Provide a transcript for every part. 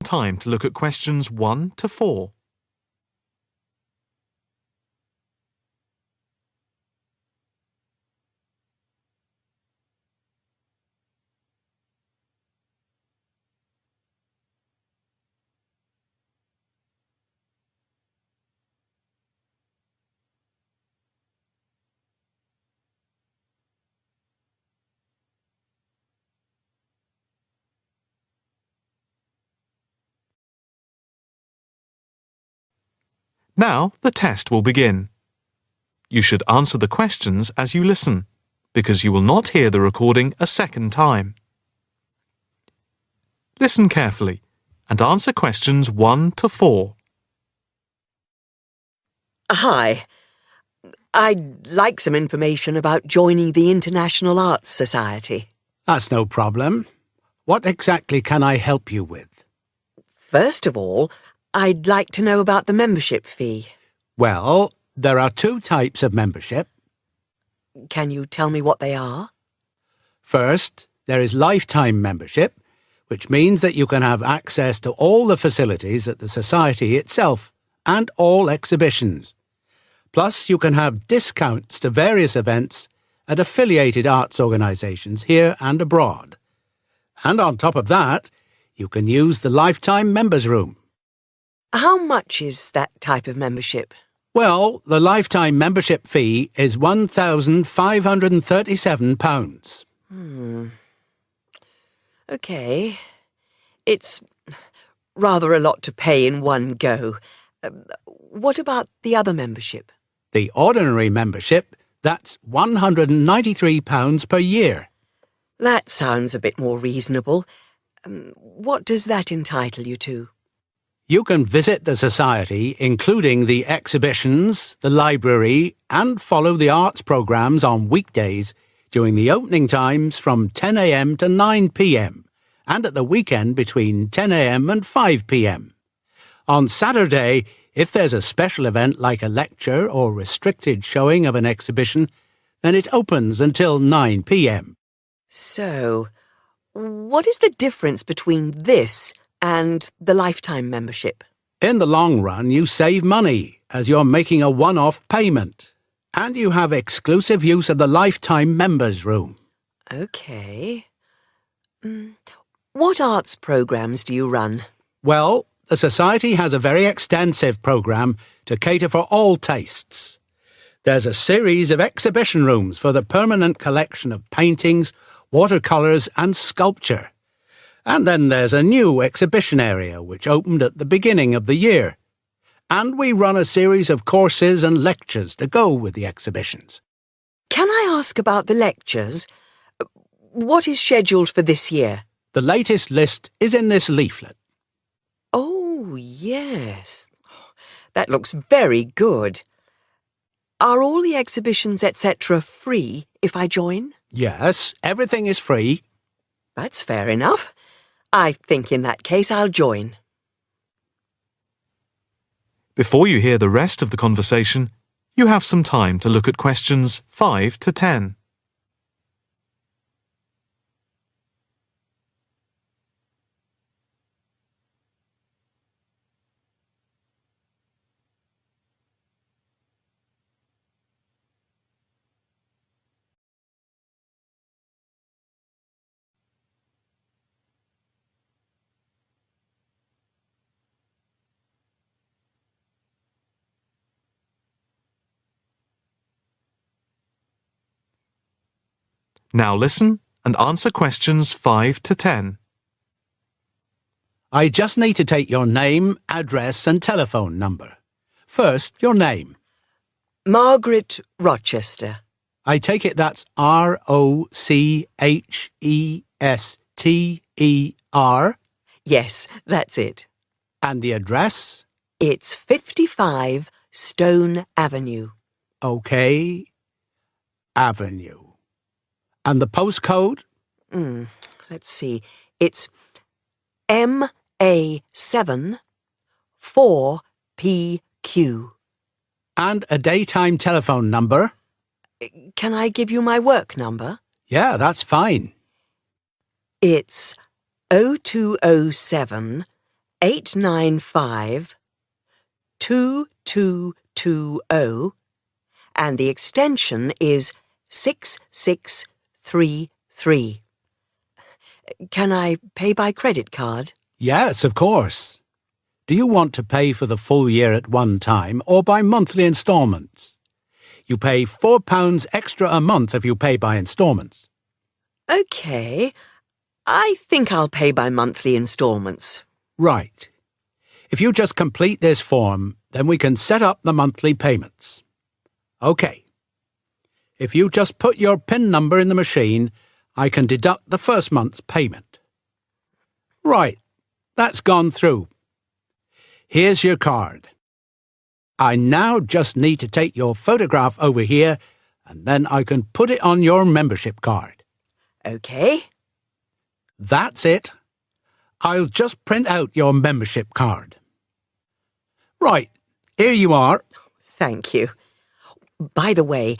Time to look at questions 1 to 4. Now the test will begin. You should answer the questions as you listen, because you will not hear the recording a second time. Listen carefully and answer questions 1 to 4. Hi. I'd like some information about joining the International Arts Society. That's no problem. What exactly can I help you with? First of all, I'd like to know about the membership fee. Well, there are 2 types of membership. Can you tell me what they are? First, there is lifetime membership, which means that you can have access to all the facilities at the Society itself and all exhibitions. Plus, you can have discounts to various events at affiliated arts organisations here and abroad. And on top of that, you can use the lifetime members' room. How much is that type of membership? Well, the lifetime membership fee is £1,537. OK. It's rather a lot to pay in one go. What about the other membership? The ordinary membership, that's £193 per year. That sounds a bit more reasonable. What does that entitle you to? You can visit the Society, including the exhibitions, the library, and follow the arts programmes on weekdays during the opening times from 10 a.m. to 9 p.m, and at the weekend between 10 a.m. and 5 p.m. On Saturday, if there's a special event like a lecture or restricted showing of an exhibition, then it opens until 9 p.m. So, what is the difference between this and the lifetime membership? In the long run, you save money as you're making a one-off payment, and you have exclusive use of the lifetime members' room. OK. What arts programmes do you run? Well, the Society has a very extensive programme to cater for all tastes. There's a series of exhibition rooms for the permanent collection of paintings, watercolours and sculpture. And then there's a new exhibition area which opened at the beginning of the year. And we run a series of courses and lectures to go with the exhibitions. Can I ask about the lectures? What is scheduled for this year? The latest list is in this leaflet. Oh, yes. That looks very good. Are all the exhibitions, etc., free if I join? Yes, everything is free. That's fair enough. I think in that case I'll join. Before you hear the rest of the conversation, you have some time to look at questions 5 to 10. Now listen and answer questions 5 to 10. I just need to take your name, address and telephone number. First, your name. Margaret Rochester. I take it that's Rochester. Yes, that's it. And the address? It's 55 Stone Avenue. OK. Avenue. And the postcode? Let's see. It's M8 A7 4PQ. And a daytime telephone number? Can I give you my work number? Yeah, that's fine. It's 0207 895 2220, and the extension is 6633. Can I pay by credit card? Yes, of course. Do you want to pay for the full year at one time or by monthly instalments? You pay £4 extra a month if you pay by instalments. OK. I think I'll pay by monthly instalments. Right. If you just complete this form, then we can set up the monthly payments. OK. If you just put your PIN number in the machine, I can deduct the first month's payment. Right. That's gone through. Here's your card. I now just need to take your photograph over here, and then I can put it on your membership card. OK. That's it. I'll just print out your membership card. Right, here you are. Thank you. By the way,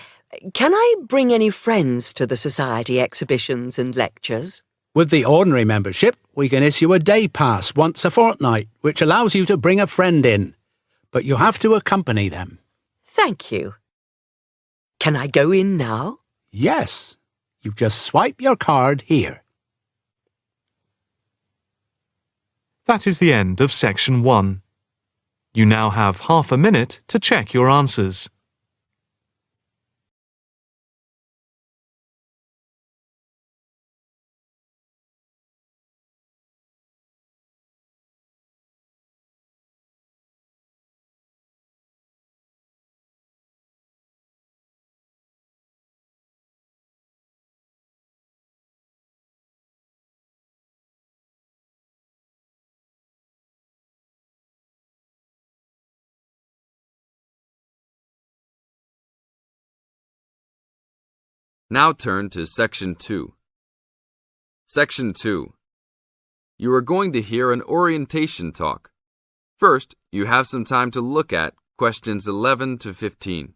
can I bring any friends to the Society exhibitions and lectures? With the ordinary membership, we can issue a day pass once a fortnight, which allows you to bring a friend in. But you have to accompany them. Thank you. Can I go in now? Yes. You just swipe your card here. That is the end of Section 1. You now have half a minute to check your answers. Now turn to Section 2. Section 2. You are going to hear an orientation talk. First, you have some time to look at questions 11 to 15.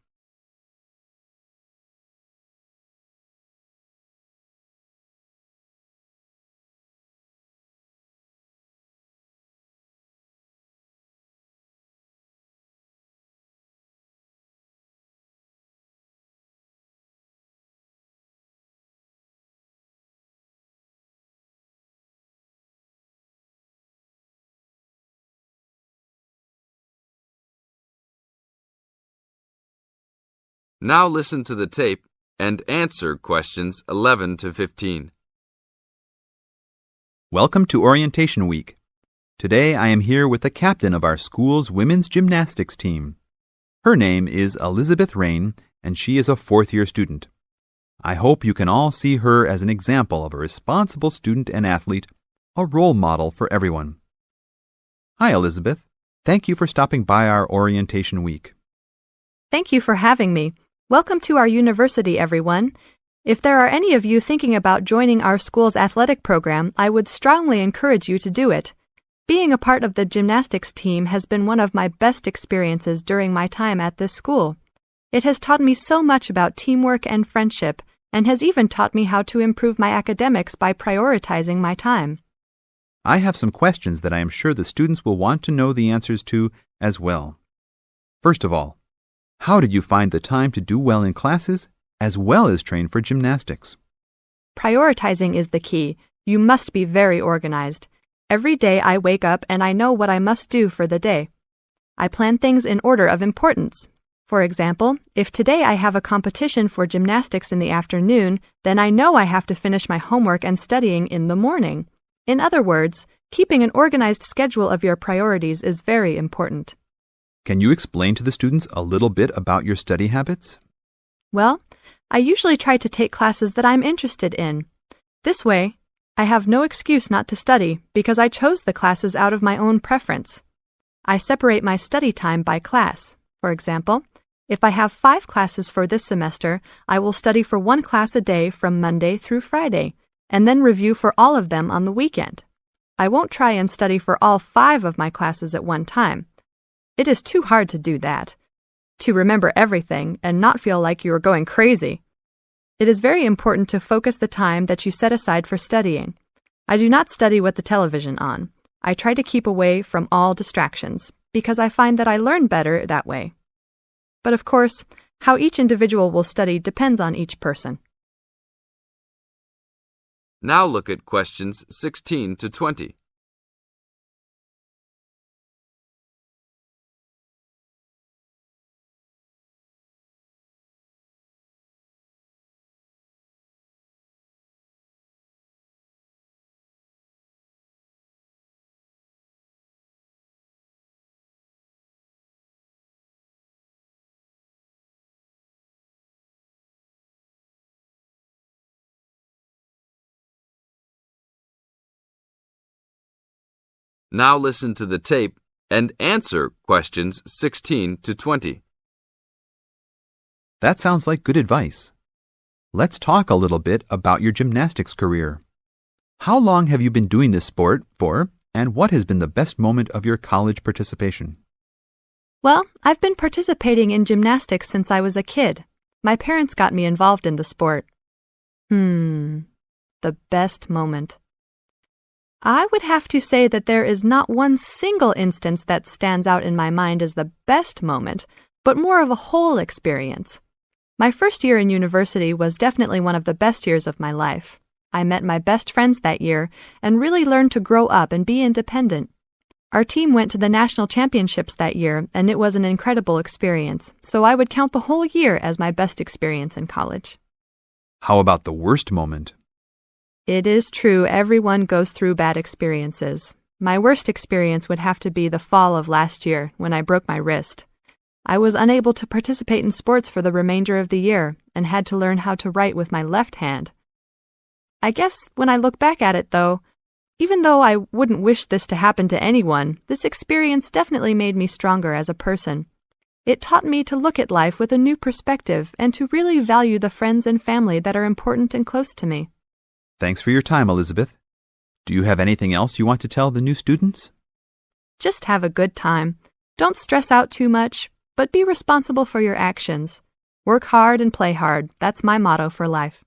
Now listen to the tape and answer questions 11 to 15. Welcome to Orientation Week. Today I am here with the captain of our school's women's gymnastics team. Her name is Elizabeth Rain, and she is a fourth-year student. I hope you can all see her as an example of a responsible student and athlete, a role model for everyone. Hi, Elizabeth. Thank you for stopping by our Orientation Week. Thank you for having me. Welcome to our university, everyone. If there are any of you thinking about joining our school's athletic program, I would strongly encourage you to do it. Being a part of the gymnastics team has been one of my best experiences during my time at this school. It has taught me so much about teamwork and friendship, and has even taught me how to improve my academics by prioritizing my time. I have some questions that I am sure the students will want to know the answers to as well. First of all, how did you find the time to do well in classes as well as train for gymnastics? Prioritizing is the key. You must be very organized. Every day I wake up and I know what I must do for the day. I plan things in order of importance. For example, if today I have a competition for gymnastics in the afternoon, then I know I have to finish my homework and studying in the morning. In other words, keeping an organized schedule of your priorities is very important. Can you explain to the students a little bit about your study habits? Well, I usually try to take classes that I'm interested in. This way, I have no excuse not to study because I chose the classes out of my own preference. I separate my study time by class. For example, if I have 5 classes for this semester, I will study for 1 class a day from Monday through Friday, and then review for all of them on the weekend. I won't try and study for all 5 of my classes at one time. It is too hard to do that, to remember everything and not feel like you are going crazy. It is very important to focus the time that you set aside for studying. I do not study with the television on. I try to keep away from all distractions, because I find that I learn better that way. But of course, how each individual will study depends on each person. Now look at questions 16 to 20. Now listen to the tape and answer questions 16 to 20. That sounds like good advice. Let's talk a little bit about your gymnastics career. How long have you been doing this sport for, and what has been the best moment of your college participation? Well, I've been participating in gymnastics since I was a kid. My parents got me involved in the sport. The best moment. I would have to say that there is not one single instance that stands out in my mind as the best moment, but more of a whole experience. My first year in university was definitely one of the best years of my life. I met my best friends that year and really learned to grow up and be independent. Our team went to the national championships that year, and it was an incredible experience, so I would count the whole year as my best experience in college. How about the worst moment? It is true everyone goes through bad experiences. My worst experience would have to be the fall of last year when I broke my wrist. I was unable to participate in sports for the remainder of the year and had to learn how to write with my left hand. I guess when I look back at it, though, even though I wouldn't wish this to happen to anyone, this experience definitely made me stronger as a person. It taught me to look at life with a new perspective and to really value the friends and family that are important and close to me. Thanks for your time, Elizabeth. Do you have anything else you want to tell the new students? Just have a good time. Don't stress out too much, but be responsible for your actions. Work hard and play hard. That's my motto for life.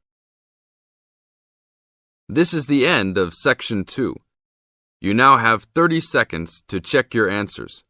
This is the end of Section 2. You now have 30 seconds to check your answers.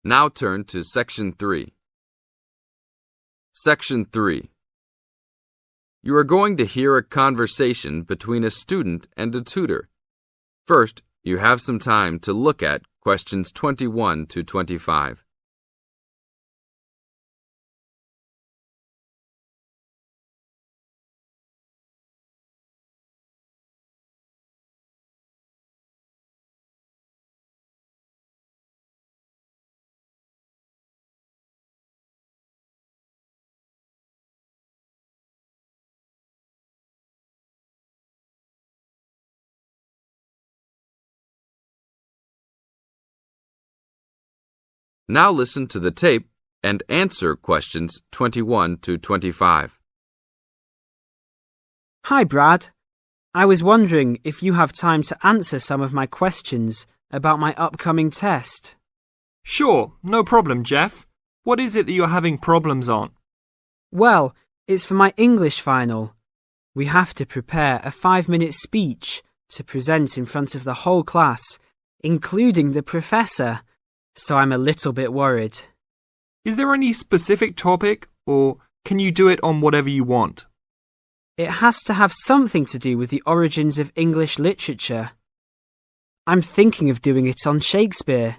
Now turn to Section 3. Section 3. You are going to hear a conversation between a student and a tutor. First, you have some time to look at questions 21 to 25. Now listen to the tape and answer questions 21 to 25. Hi, Brad. I was wondering if you have time to answer some of my questions about my upcoming test. Sure, no problem, Jeff. What is it that you're having problems on? Well, it's for my English final. We have to prepare a 5-minute speech to present in front of the whole class, including the professor, so I'm a little bit worried. Is there any specific topic, or can you do it on whatever you want? It has to have something to do with the origins of English literature. I'm thinking of doing it on Shakespeare,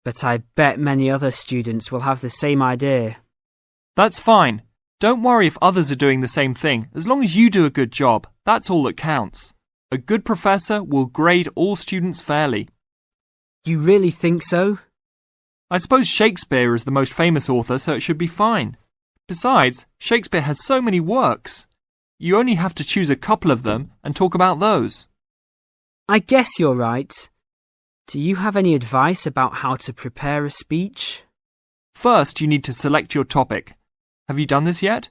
but I bet many other students will have the same idea. That's fine. Don't worry if others are doing the same thing. As long as you do a good job, that's all that counts. A good professor will grade all students fairly. You really think so? I suppose Shakespeare is the most famous author, so it should be fine. Besides, Shakespeare has so many works. You only have to choose a couple of them and talk about those. I guess you're right. Do you have any advice about how to prepare a speech? First, you need to select your topic. Have you done this yet?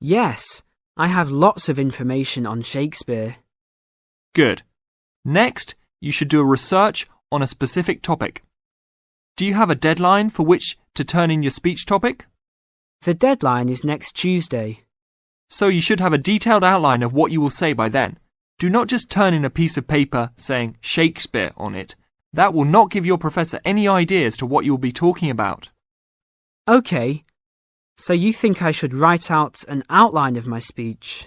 Yes, I have lots of information on Shakespeare. Good. Next, you should do a research on a specific topic. Do you have a deadline for which to turn in your speech topic? The deadline is next Tuesday. So you should have a detailed outline of what you will say by then. Do not just turn in a piece of paper saying Shakespeare on it. That will not give your professor any idea as to what you will be talking about. OK. So you think I should write out an outline of my speech?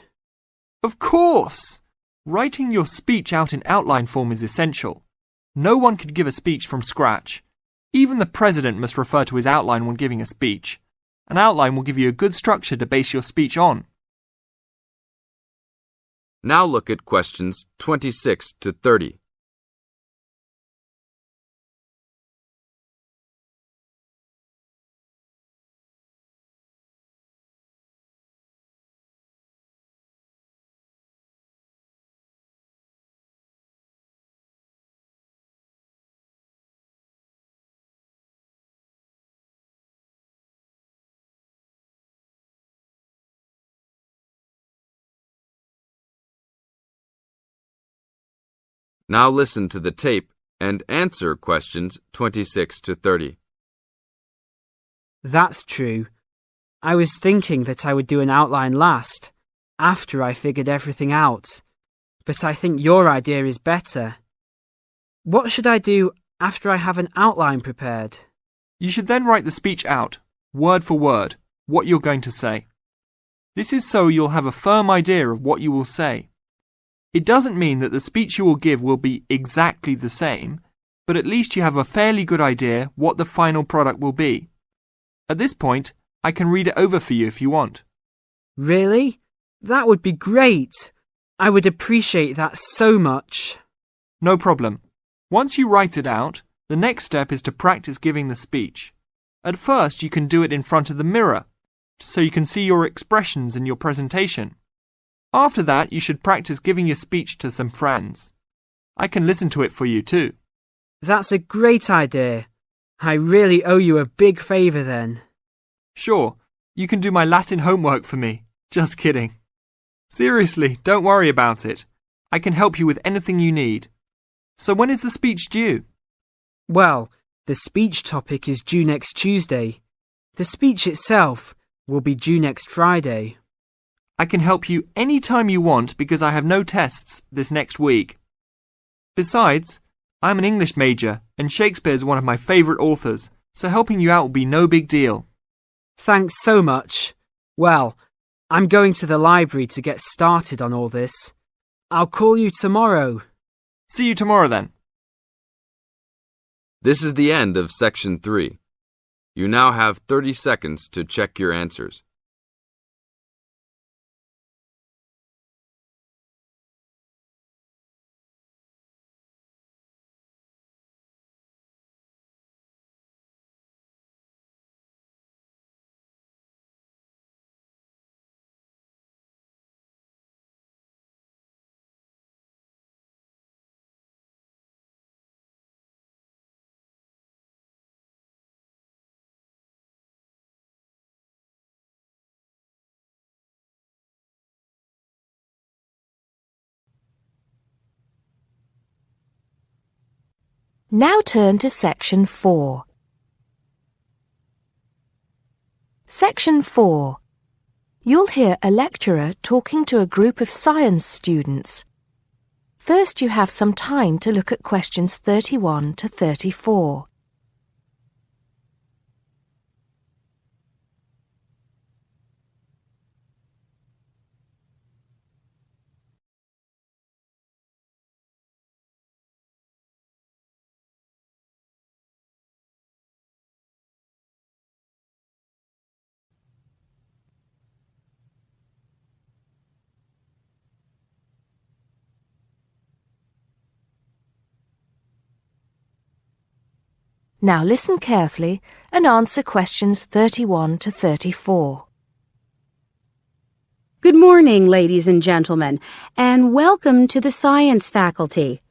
Of course! Writing your speech out in outline form is essential. No one could give a speech from scratch. Even the president must refer to his outline when giving a speech. An outline will give you a good structure to base your speech on. Now look at questions 26 to 30. Now listen to the tape and answer questions 26 to 30. That's true. I was thinking that I would do an outline last, after I figured everything out. But I think your idea is better. What should I do after I have an outline prepared? You should then write the speech out, word for word, what you're going to say. This is so you'll have a firm idea of what you will say. It doesn't mean that the speech you will give will be exactly the same, but at least you have a fairly good idea what the final product will be. At this point, I can read it over for you if you want. Really? That would be great. I would appreciate that so much. No problem. Once you write it out, the next step is to practice giving the speech. At first, you can do it in front of the mirror, so you can see your expressions in your presentation. After that, you should practice giving your speech to some friends. I can listen to it for you too. That's a great idea. I really owe you a big favour then. Sure, you can do my Latin homework for me. Just kidding. Seriously, don't worry about it. I can help you with anything you need. So when is the speech due? Well, the speech topic is due next Tuesday. The speech itself will be due next Friday. I can help you any time you want because I have no tests this next week. Besides, I'm an English major and Shakespeare's one of my favourite authors, so helping you out will be no big deal. Thanks so much. Well, I'm going to the library to get started on all this. I'll call you tomorrow. See you tomorrow then. This is the end of section 3. You now have 30 seconds to check your answers. Now turn to Section 4. Section 4. You'll hear a lecturer talking to a group of science students. First, you have some time to look at questions 31 to 34. Now listen carefully and answer questions 31 to 34. Good morning, ladies and gentlemen, and welcome to the science faculty.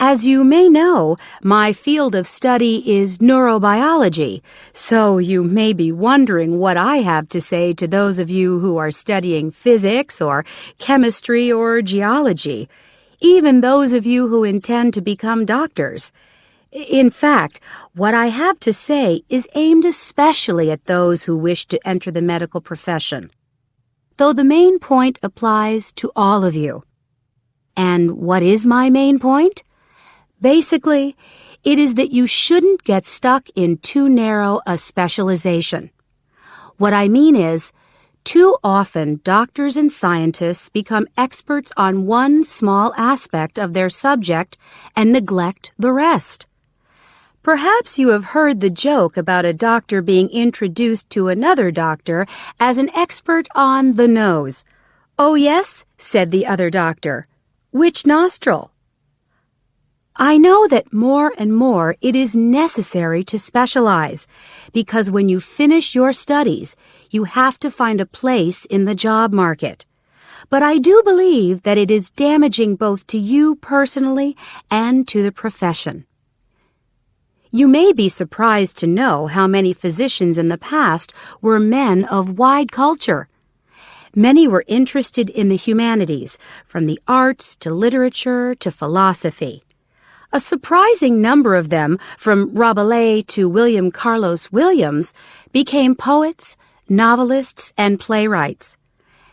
As you may know, my field of study is neurobiology, so you may be wondering what I have to say to those of you who are studying physics or chemistry or geology, even those of you who intend to become doctors. In fact, what I have to say is aimed especially at those who wish to enter the medical profession, though the main point applies to all of you. And what is my main point? Basically, it is that you shouldn't get stuck in too narrow a specialization. What I mean is, too often doctors and scientists become experts on one small aspect of their subject and neglect the rest. Perhaps you have heard the joke about a doctor being introduced to another doctor as an expert on the nose. "Oh yes," said the other doctor. "Which nostril?" I know that more and more it is necessary to specialize, because when you finish your studies, you have to find a place in the job market. But I do believe that it is damaging both to you personally and to the profession. You may be surprised to know how many physicians in the past were men of wide culture. Many were interested in the humanities, from the arts to literature to philosophy. A surprising number of them, from Rabelais to William Carlos Williams, became poets, novelists, and playwrights.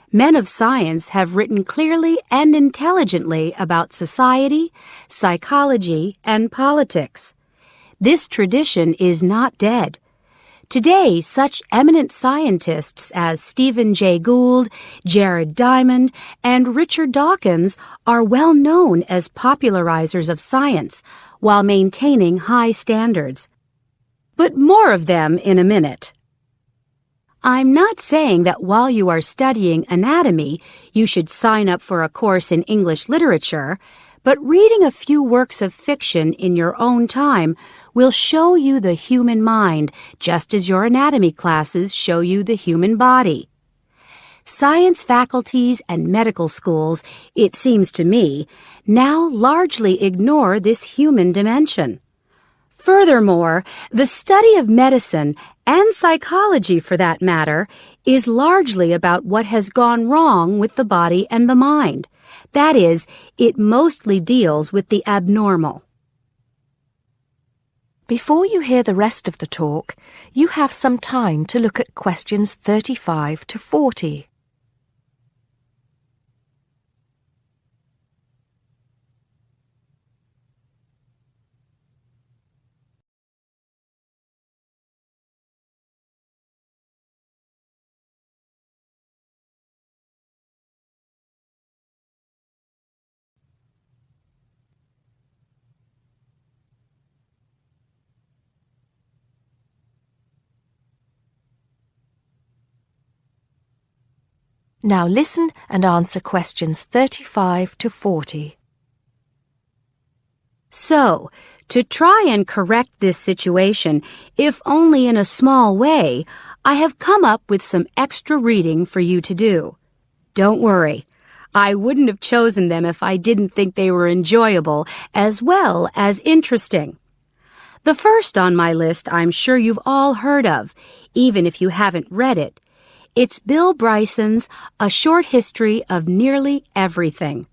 Men of science have written clearly and intelligently about society, psychology, and politics. This tradition is not dead. Today, such eminent scientists as Stephen Jay Gould, Jared Diamond, and Richard Dawkins are well known as popularizers of science while maintaining high standards. But more of them in a minute. I'm not saying that while you are studying anatomy, you should sign up for a course in English literature, but reading a few works of fiction in your own time will show you the human mind, just as your anatomy classes show you the human body. Science faculties and medical schools, it seems to me, now largely ignore this human dimension. Furthermore, the study of medicine, and psychology for that matter, is largely about what has gone wrong with the body and the mind. That is, it mostly deals with the abnormal. Before you hear the rest of the talk, you have some time to look at questions 35 to 40. Now listen and answer questions 35 to 40. So, to try and correct this situation, if only in a small way, I have come up with some extra reading for you to do. Don't worry, I wouldn't have chosen them if I didn't think they were enjoyable as well as interesting. The first on my list I'm sure you've all heard of, even if you haven't read it. It's Bill Bryson's A Short History of Nearly Everything.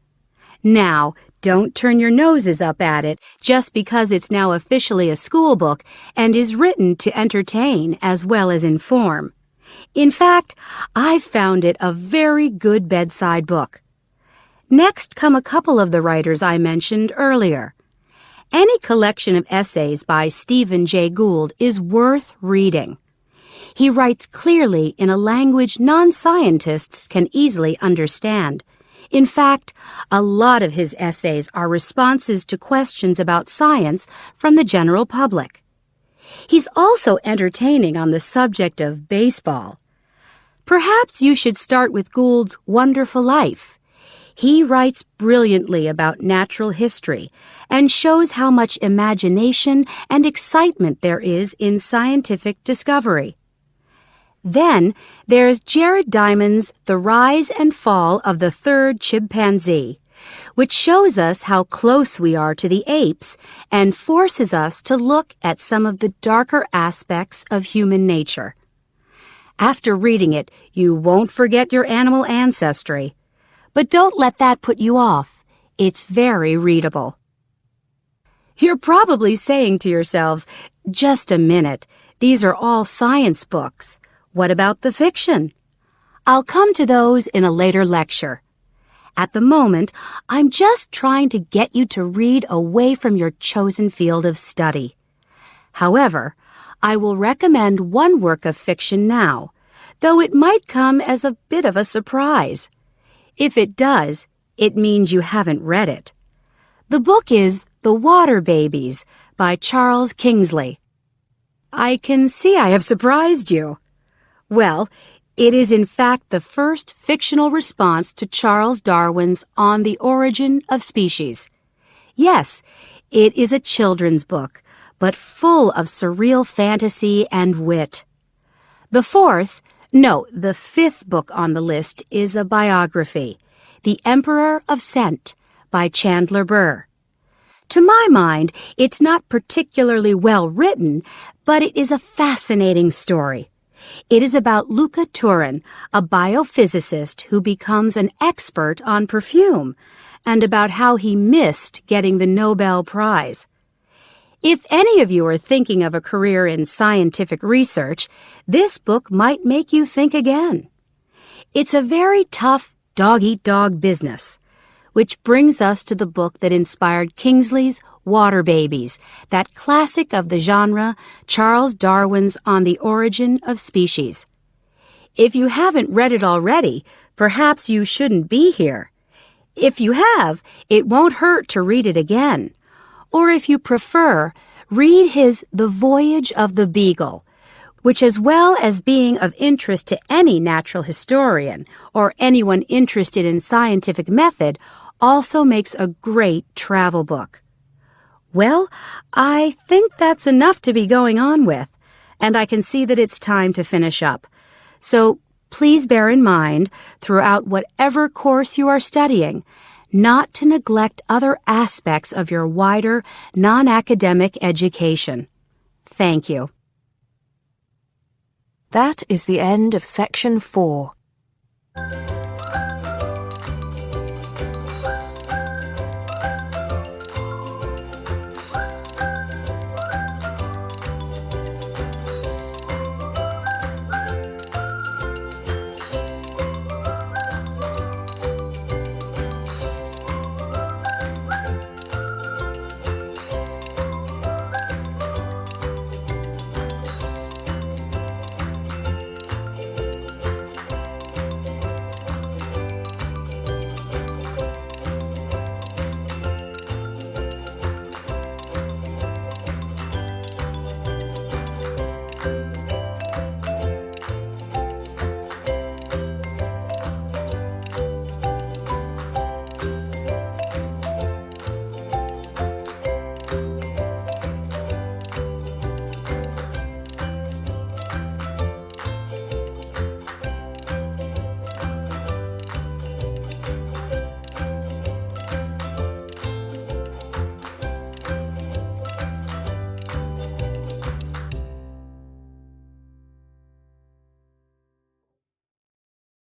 Now, don't turn your noses up at it just because it's now officially a school book and is written to entertain as well as inform. In fact, I've found it a very good bedside book. Next come a couple of the writers I mentioned earlier. Any collection of essays by Stephen Jay Gould is worth reading. He writes clearly in a language non-scientists can easily understand. In fact, a lot of his essays are responses to questions about science from the general public. He's also entertaining on the subject of baseball. Perhaps you should start with Gould's Wonderful Life. He writes brilliantly about natural history and shows how much imagination and excitement there is in scientific discovery. Then there's Jared Diamond's The Rise and Fall of the Third Chimpanzee, which shows us how close we are to the apes and forces us to look at some of the darker aspects of human nature. After reading it, you won't forget your animal ancestry. But don't let that put you off. It's very readable. You're probably saying to yourselves, just a minute, these are all science books. What about the fiction? I'll come to those in a later lecture. At the moment, I'm just trying to get you to read away from your chosen field of study. However, I will recommend one work of fiction now, though it might come as a bit of a surprise. If it does, it means you haven't read it. The book is The Water Babies by Charles Kingsley. I can see I have surprised you. Well, it is in fact the first fictional response to Charles Darwin's On the Origin of Species. Yes, it is a children's book, but full of surreal fantasy and wit. The fifth book on the list is a biography, The Emperor of Scent by Chandler Burr. To my mind, it's not particularly well written, but it is a fascinating story. It is about Luca Turin, a biophysicist who becomes an expert on perfume, and about how he missed getting the Nobel Prize. If any of you are thinking of a career in scientific research, this book might make you think again. It's a very tough dog-eat-dog business, which brings us to the book that inspired Kingsley's Water Babies, that classic of the genre, Charles Darwin's On the Origin of Species. If you haven't read it already, perhaps you shouldn't be here. If you have, it won't hurt to read it again. Or if you prefer, read his The Voyage of the Beagle, which, as well as being of interest to any natural historian or anyone interested in scientific method, also makes a great travel book. Well, I think that's enough to be going on with, and I can see that it's time to finish up. So please bear in mind, throughout whatever course you are studying, not to neglect other aspects of your wider, non-academic education. Thank you. That is the end of Section 4.